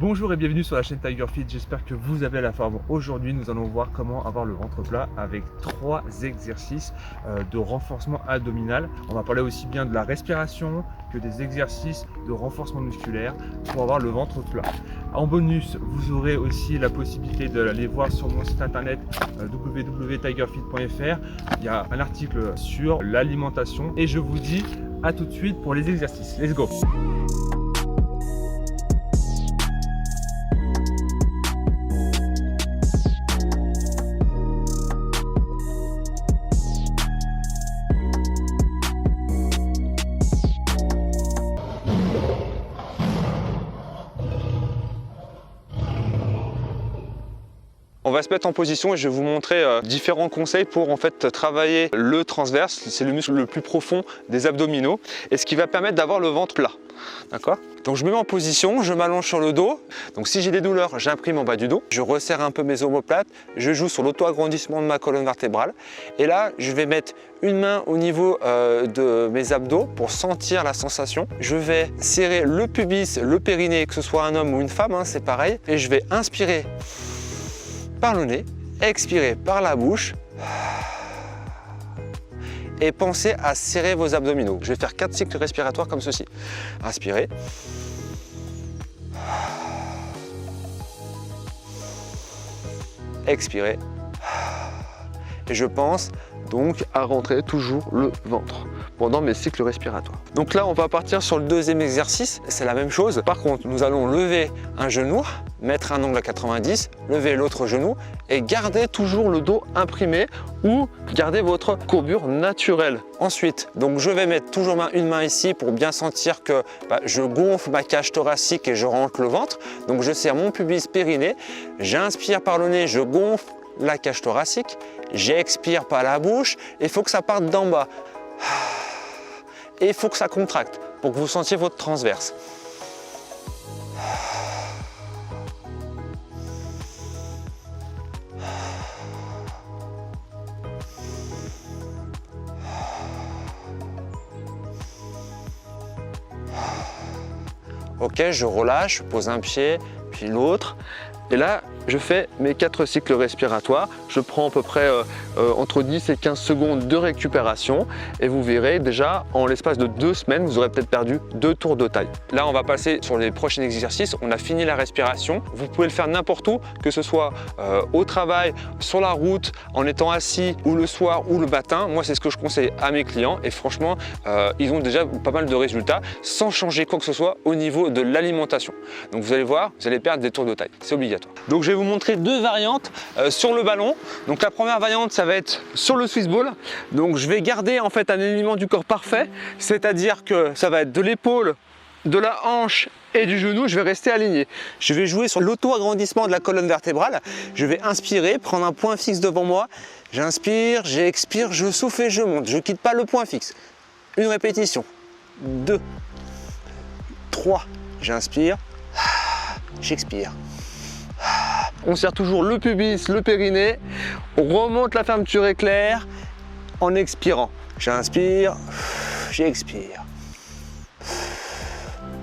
Bonjour et bienvenue sur la chaîne Tiger Fit, j'espère que vous avez la forme. Aujourd'hui nous allons voir comment avoir le ventre plat avec 3 exercices de renforcement abdominal. On va parler aussi bien de la respiration que des exercices de renforcement musculaire pour avoir le ventre plat. En bonus, vous aurez aussi la possibilité d'aller voir sur mon site internet www.tigerfit.fr. Il y a un article sur l'alimentation et je vous dis à tout de suite pour les exercices. Let's go! On va se mettre en position et je vais vous montrer différents conseils pour en fait travailler le transverse, c'est le muscle le plus profond des abdominaux et ce qui va permettre d'avoir le ventre plat. D'accord? Donc je me mets en position, je m'allonge sur le dos. Donc si j'ai des douleurs, j'imprime en bas du dos. Je resserre un peu mes omoplates, je joue sur l'auto-agrandissement de ma colonne vertébrale. Et là, je vais mettre une main au niveau de mes abdos pour sentir la sensation. Je vais serrer le pubis, le périnée, que ce soit un homme ou une femme, hein, c'est pareil. Et je vais inspirer par le nez, expirez par la bouche et pensez à serrer vos abdominaux. Je vais faire 4 cycles respiratoires comme ceci. Inspirez. Expirez. Et je pense donc à rentrer toujours le ventre pendant mes cycles respiratoires. Donc là, on va partir sur le deuxième exercice. C'est la même chose. Par contre, nous allons lever un genou, mettre un angle à 90, lever l'autre genou et garder toujours le dos imprimé ou garder votre courbure naturelle. Ensuite, donc je vais mettre toujours une main ici pour bien sentir que je gonfle ma cage thoracique et je rentre le ventre. Donc je serre mon pubis périnée, j'inspire par le nez, je gonfle la cage thoracique, j'expire par la bouche et il faut que ça parte d'en bas. Et il faut que ça contracte pour que vous sentiez votre transverse. Ok, je relâche, je pose un pied, puis l'autre. Et là, je fais mes 4 cycles respiratoires. Je prends à peu près entre 10 et 15 secondes de récupération. Et vous verrez déjà, en l'espace de 2 semaines, vous aurez peut-être perdu 2 tours de taille. Là, on va passer sur les prochains exercices. On a fini la respiration. Vous pouvez le faire n'importe où, que ce soit au travail, sur la route, en étant assis, ou le soir, ou le matin. Moi, c'est ce que je conseille à mes clients. Et franchement, ils ont déjà pas mal de résultats sans changer quoi que ce soit au niveau de l'alimentation. Donc, vous allez voir, vous allez perdre des tours de taille. C'est obligatoire. Donc, je vais vous montrer 2 variantes sur le ballon. Donc la première variante, ça va être sur le Swiss ball. Donc je vais garder en fait un alignement du corps parfait, c'est-à-dire que ça va être de l'épaule, de la hanche et du genou, je vais rester aligné. Je vais jouer sur l'auto-agrandissement de la colonne vertébrale. Je vais inspirer, prendre un point fixe devant moi. J'inspire, j'expire, je souffle et je monte. Je ne quitte pas le point fixe. Une répétition. 2, 3, j'inspire, j'expire. On serre toujours le pubis, le périnée, on remonte la fermeture éclair en expirant. J'inspire, j'expire.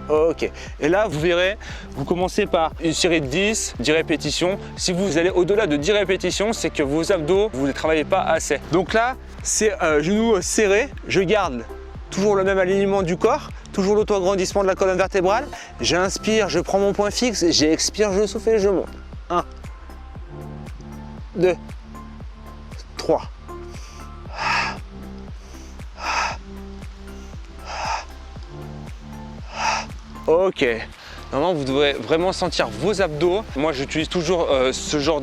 Ok, et là vous verrez, vous commencez par une série de 10 répétitions. Si vous allez au-delà de 10 répétitions, c'est que vos abdos, vous ne les travaillez pas assez. Donc là, c'est genou serré, je garde toujours le même alignement du corps, toujours l'auto-agrandissement de la colonne vertébrale. J'inspire, je prends mon point fixe, j'expire, je souffle et je monte. 1, 2, 3. Ok. Normalement, vous devrez vraiment sentir vos abdos. Moi, j'utilise toujours ce genre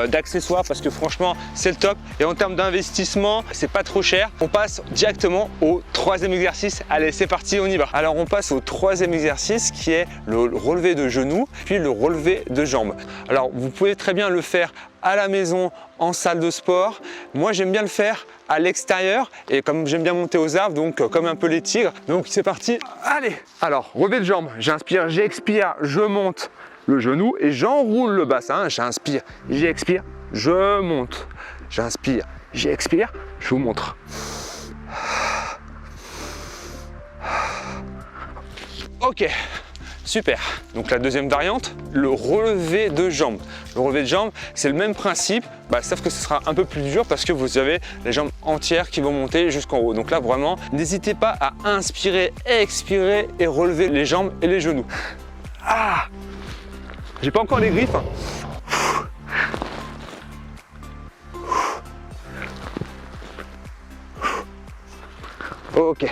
d'accessoires parce que franchement, c'est le top. Et en termes d'investissement, c'est pas trop cher. On passe directement au 3e exercice. Allez, c'est parti, on y va. Alors, on passe au 3e exercice qui est le relevé de genoux, puis le relevé de jambes. Alors, vous pouvez très bien le faire à la maison, en salle de sport. Moi, j'aime bien le faire à l'extérieur et comme j'aime bien monter aux arbres, donc comme un peu les tigres. Donc, c'est parti. Allez. Alors, relevé de jambes. J'inspire, j'expire, je monte le genou et j'enroule le bassin. J'inspire, j'expire, je monte. J'inspire, j'expire, je vous montre. Ok, Super. Donc la deuxième variante, le relevé de jambes. Le relevé de jambes, c'est le même principe, sauf que ce sera un peu plus dur parce que vous avez les jambes entières qui vont monter jusqu'en haut. Donc là, vraiment, n'hésitez pas à inspirer, expirer et relever les jambes et les genoux. Ah! J'ai pas encore les griffes. Ok.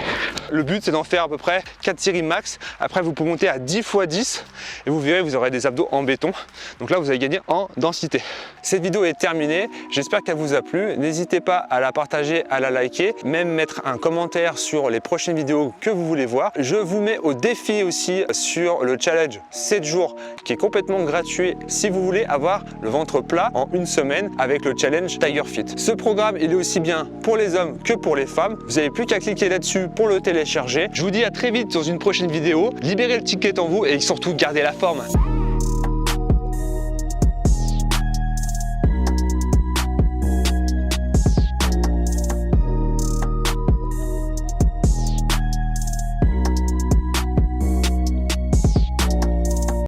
Le but, c'est d'en faire à peu près 4 séries max. Après, vous pouvez monter à 10 x 10 et vous verrez, vous aurez des abdos en béton. Donc là, vous allez gagner en densité. Cette vidéo est terminée. J'espère qu'elle vous a plu. N'hésitez pas à la partager, à la liker, même mettre un commentaire sur les prochaines vidéos que vous voulez voir. Je vous mets au défi aussi sur le challenge 7 jours qui est complètement gratuit si vous voulez avoir le ventre plat en une semaine avec le challenge Tiger Fit. Ce programme, il est aussi bien pour les hommes que pour les femmes. Vous n'avez plus qu'à cliquer là-dessus pour le télécharger. Je vous dis à très vite dans une prochaine vidéo. Libérez le ticket en vous et surtout gardez la forme.